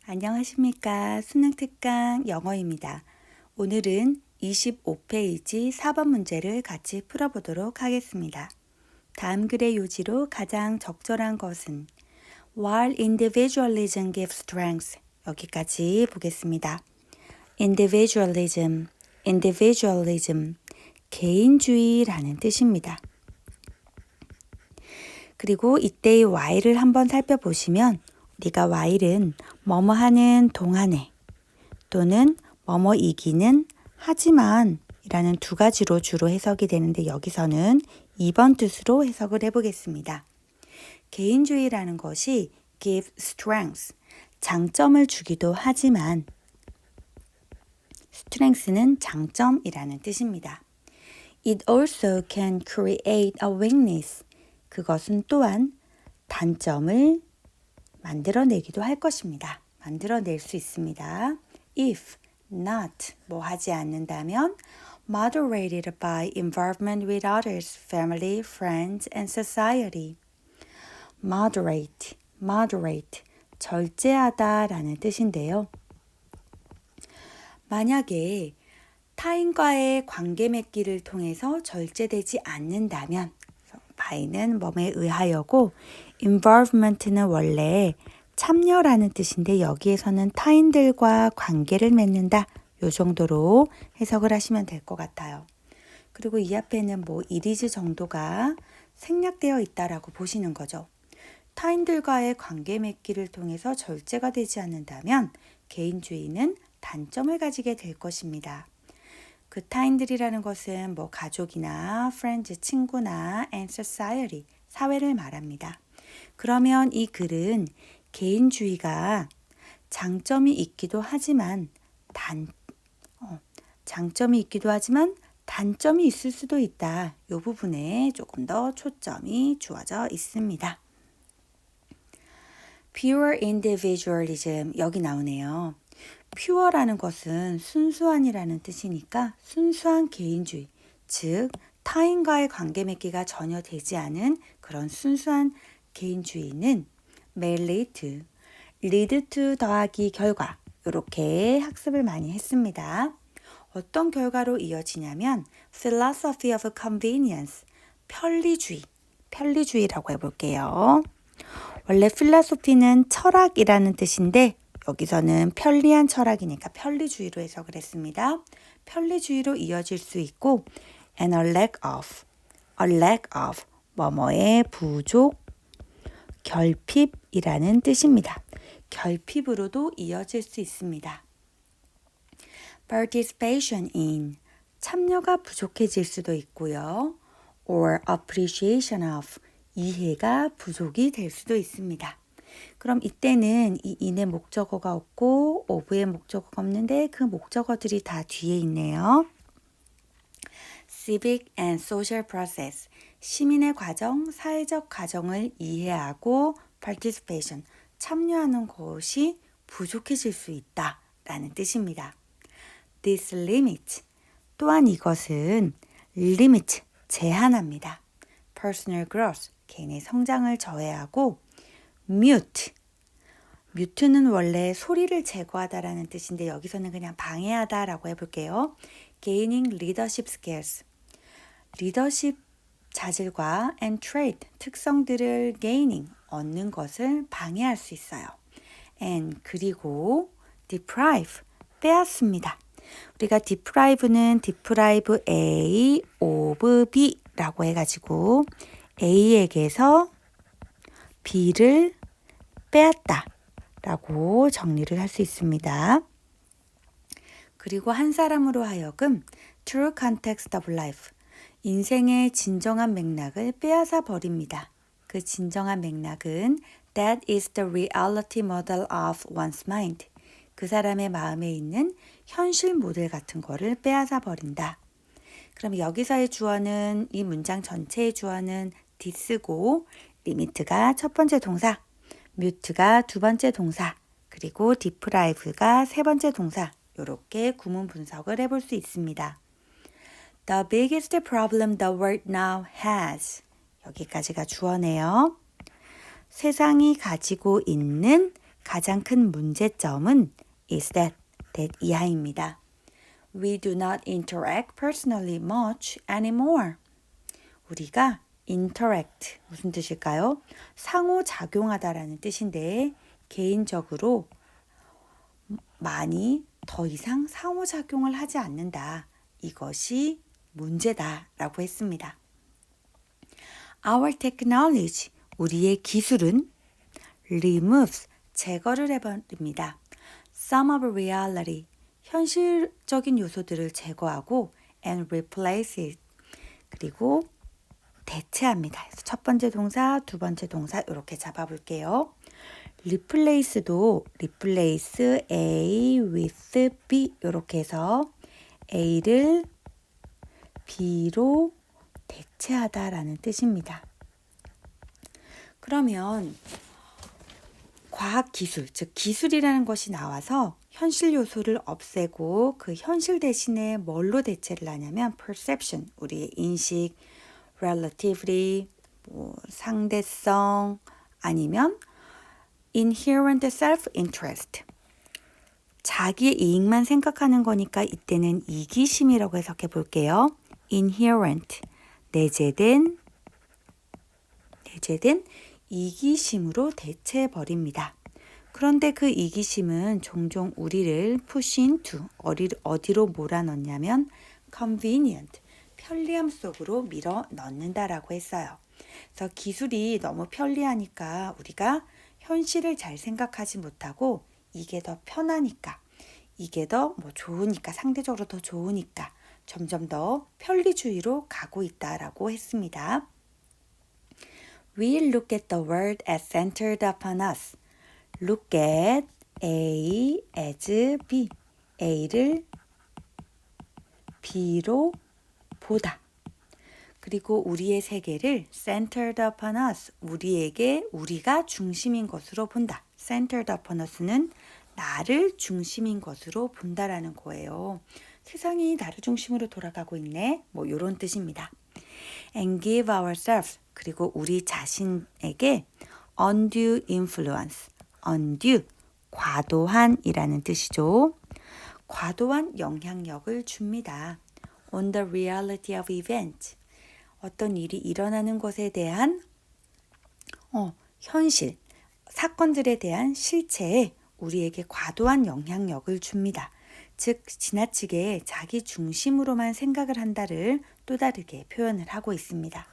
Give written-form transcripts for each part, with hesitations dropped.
안녕하십니까. 수능 특강 영어입니다. 오늘은 25페이지 4번 문제를 같이 풀어보도록 하겠습니다. 다음 글의 요지로 가장 적절한 것은 While individualism gives strength 여기까지 보겠습니다. individualism, 개인주의라는 뜻입니다. 그리고 이때의 while을 한번 살펴보시면 우리가 while은 뭐뭐 하는 동안에 또는 뭐뭐 이기는 하지만 이라는 두 가지로 주로 해석이 되는데 여기서는 2번 뜻으로 해석을 해보겠습니다. 개인주의라는 것이 give strength, 장점을 주기도 하지만 strength는 장점이라는 뜻입니다. It also can create a weakness. 그것은 또한 단점을 만들어내기도 할 것입니다. 만들어낼 수 있습니다. If not, 뭐 하지 않는다면 moderated by involvement with others, family, friends, and society. moderate, 절제하다라는 뜻인데요. 만약에 타인과의 관계 맺기를 통해서 절제되지 않는다면 by는 뭐에 의하여고 involvement는 원래 참여라는 뜻인데 여기에서는 타인들과 관계를 맺는다 요 정도로 해석을 하시면 될 것 같아요. 그리고 이 앞에는 뭐 이리즈 정도가 생략되어 있다라고 보시는 거죠. 타인들과의 관계 맺기를 통해서 절제가 되지 않는다면 개인주의는 단점을 가지게 될 것입니다. 그 타인들이라는 것은 뭐 가족이나 friends, 친구나 and society, 사회를 말합니다. 그러면 이 글은 개인주의가 장점이 있기도 하지만 단점이 있을 수도 있다. 이 부분에 조금 더 초점이 주어져 있습니다. Pure individualism 여기 나오네요. pure라는 것은 순수한이라는 뜻이니까 순수한 개인주의, 즉 타인과의 관계 맺기가 전혀 되지 않은 그런 순수한 개인주의는 may lead to 더하기 결과 이렇게 학습을 많이 했습니다. 어떤 결과로 이어지냐면 philosophy of convenience, 편리주의라고 해볼게요. 원래 필라소피는 철학이라는 뜻인데 여기서는 편리한 철학이니까 편리주의로 해석을 했습니다. 편리주의로 이어질 수 있고 and a lack of 뭐뭐의 부족, 결핍이라는 뜻입니다. 결핍으로도 이어질 수 있습니다. participation in 참여가 부족해질 수도 있고요. or appreciation of 이해가 부족이 될 수도 있습니다. 그럼 이때는 이 in의 목적어가 없고 of의 목적어가 없는데 그 목적어들이 다 뒤에 있네요. civic and social process, 시민의 과정, 사회적 과정을 이해하고 participation, 참여하는 것이 부족해질 수 있다라는 뜻입니다. This limit, 또한 이것은 limit, 제한합니다. personal growth, 개인의 성장을 저해하고 mute는 원래 소리를 제거하다라는 뜻인데 여기서는 그냥 방해하다라고 해볼게요. gaining leadership skills, 리더십 자질과 and trait, 특성들을 gaining, 얻는 것을 방해할 수 있어요. and 그리고 deprive, 빼앗습니다. 우리가 deprive는 deprive A of B라고 해가지고 A에게서 B를 빼앗다 라고 정리를 할 수 있습니다. 그리고 한 사람으로 하여금 true context of life, 인생의 진정한 맥락을 빼앗아 버립니다. 그 진정한 맥락은 that is the reality model of one's mind. 그 사람의 마음에 있는 현실 모델 같은 거를 빼앗아 버린다. 그럼 여기서의 주어는 이 문장 전체의 주어는 this고 limit가 첫 번째 동사, mute가 두 번째 동사, 그리고 deprive가 세 번째 동사 이렇게 구문 분석을 해볼 수 있습니다. The biggest problem the world now has. 여기까지가 주어네요. 세상이 가지고 있는 가장 큰 문제점은 is that 이하입니다. We do not interact personally much anymore. 우리가 interact 무슨 뜻일까요? 상호작용하다라는 뜻인데 개인적으로 많이 더 이상 상호작용을 하지 않는다. 이것이 문제다라고 했습니다. Our technology, 우리의 기술은 removes, 제거를 해버립니다. Some of reality, 현실적인 요소들을 제거하고 and replace it, 그리고 대체합니다. 그래서 첫 번째 동사, 두 번째 동사 이렇게 잡아볼게요. replace도 replace A with B 이렇게 해서 A를 B로 대체하다라는 뜻입니다. 그러면 과학기술, 즉 기술이라는 것이 나와서 현실 요소를 없애고 그 현실 대신에 뭘로 대체를 하냐면 perception, 우리의 인식, relativity, 상대성, 아니면 inherent self-interest, 자기의 이익만 생각하는 거니까 이때는 이기심이라고 해석해 볼게요. inherent, 내재된 이기심으로 대체해버립니다. 그런데 그 이기심은 종종 우리를 push into, 어디로 몰아넣냐면 convenient, 편리함 속으로 밀어 넣는다라고 했어요. 그래서 기술이 너무 편리하니까 우리가 현실을 잘 생각하지 못하고 이게 더 편하니까, 이게 더 좋으니까, 상대적으로 더 좋으니까 점점 더 편리주의로 가고 있다라고 했습니다. We look at the world as centered upon us. Look at A as B. A를 B로 보다. 그리고 우리의 세계를 centered upon us. 우리가 중심인 것으로 본다. centered upon us는 나를 중심인 것으로 본다라는 거예요. 세상이 나를 중심으로 돌아가고 있네. 이런 뜻입니다. And give ourselves, 그리고 우리 자신에게 undue influence, undue, 과도한이라는 뜻이죠. 과도한 영향력을 줍니다. On the reality of events, 어떤 일이 일어나는 것에 대한 현실, 사건들에 대한 실체에 우리에게 과도한 영향력을 줍니다. 즉 지나치게 자기 중심으로만 생각을 한다를 또 다르게 표현을 하고 있습니다.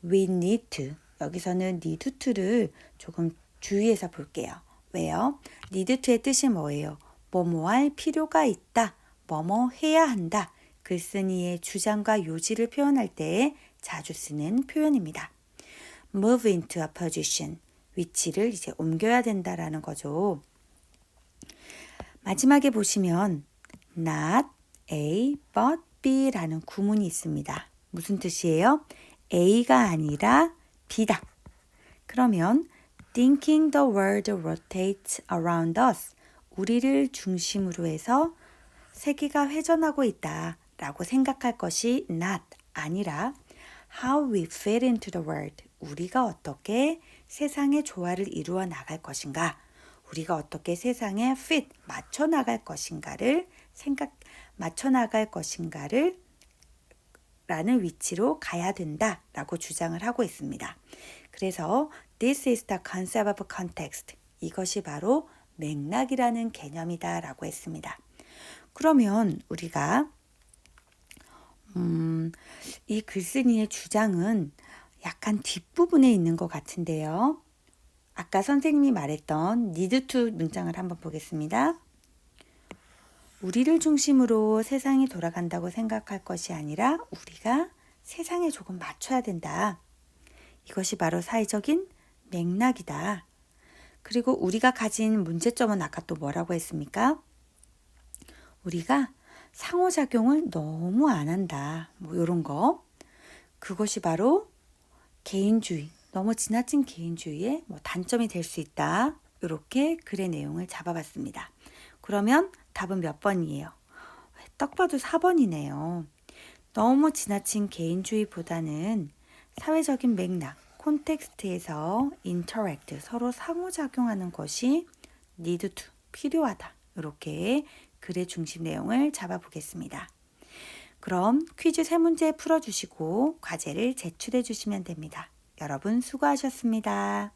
We need to, 여기서는 need to를 조금 주의해서 볼게요. 왜요? need to의 뜻이 뭐예요? 뭐뭐 할 필요가 있다, 뭐뭐 해야 한다. 글쓴이의 주장과 요지를 표현할 때 자주 쓰는 표현입니다. Move into a position, 위치를 이제 옮겨야 된다라는 거죠. 마지막에 보시면 not A but B라는 구문이 있습니다. 무슨 뜻이에요? A가 아니라 B다. 그러면 thinking the world rotates around us, 우리를 중심으로 해서 세계가 회전하고 있다 라고 생각할 것이 not, 아니라 how we fit into the world, 우리가 어떻게 세상의 조화를 이루어 나갈 것인가, 우리가 어떻게 세상에 fit, 맞춰 나갈 것인가를 라는 위치로 가야 된다라고 주장을 하고 있습니다. 그래서 this is the concept of context, 이것이 바로 맥락이라는 개념이다라고 했습니다. 그러면 우리가 이 글쓴이의 주장은 약간 뒷부분에 있는 것 같은데요. 아까 선생님이 말했던 need to 문장을 한번 보겠습니다. 우리를 중심으로 세상이 돌아간다고 생각할 것이 아니라 우리가 세상에 조금 맞춰야 된다. 이것이 바로 사회적인 맥락이다. 그리고 우리가 가진 문제점은 아까 또 뭐라고 했습니까? 우리가 상호작용을 너무 안 한다. 이런 거. 그것이 바로 개인주의, 너무 지나친 개인주의의 단점이 될 수 있다. 이렇게 글의 내용을 잡아봤습니다. 그러면 답은 몇 번이에요? 딱 봐도 4번이네요. 너무 지나친 개인주의보다는 사회적인 맥락, 콘텍스트에서 interact, 서로 상호작용하는 것이 need to, 필요하다. 이렇게 글의 중심 내용을 잡아보겠습니다. 그럼 퀴즈 3문제 풀어주시고 과제를 제출해 주시면 됩니다. 여러분 수고하셨습니다.